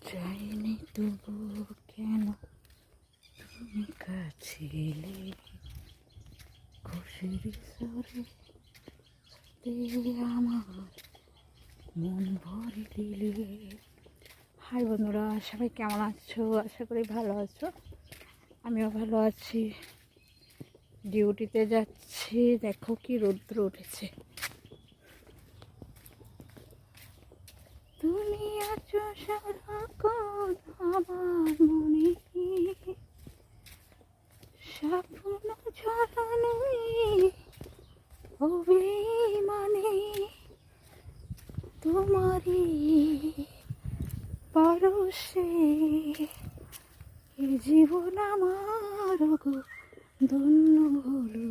চাইনি তবু কেন তুমি কাছে এলে, খুশির স্বরে আমার মন ভরে দিলে। হাই বন্ধুরা, সবাই কেমন আছো? আশা করি ভালো আছো। আমিও ভালো আছি। ডিউটিতে যাচ্ছি, দেখো কি রৌদ্র উঠেছে। তুমি আছো সারাক্ষণ আমার মনে, স্বপ্ন ঝরানো অভিমানে তোমারই পরশে এ জীবন আমার গো ধন্য হলো।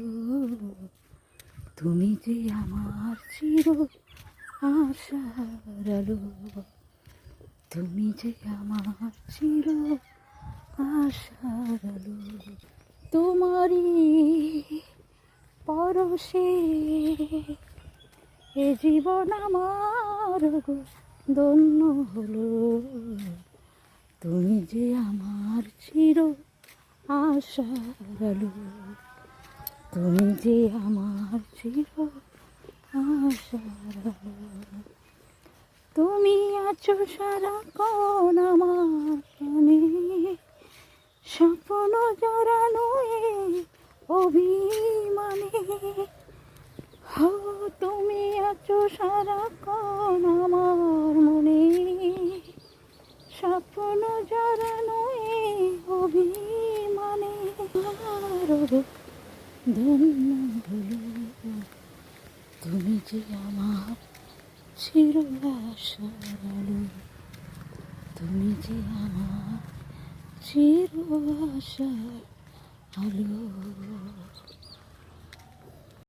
তুমি যে আমার চির আশার আলো, তুমি যে আমার চির আশার আলো। তোমারই পরশে এ জীবন আমার গো ধন্য হলো। তুমি যে আমার চির আশার আলো, তুমি যে আমার চির আশার আলো। তুমি আছো সারাক্ষণ আমার প্রাণে, স্বপ্ন জড়ানো অভিমানে। হো তুমি আছো সারাক্ষণ আমার মনে, স্বপ্ন জড়ানো অভিমানে। ধন্য হলো, তুমি যে আমার চির আশার আলো, তুমি যে আমার চির আশার আলো।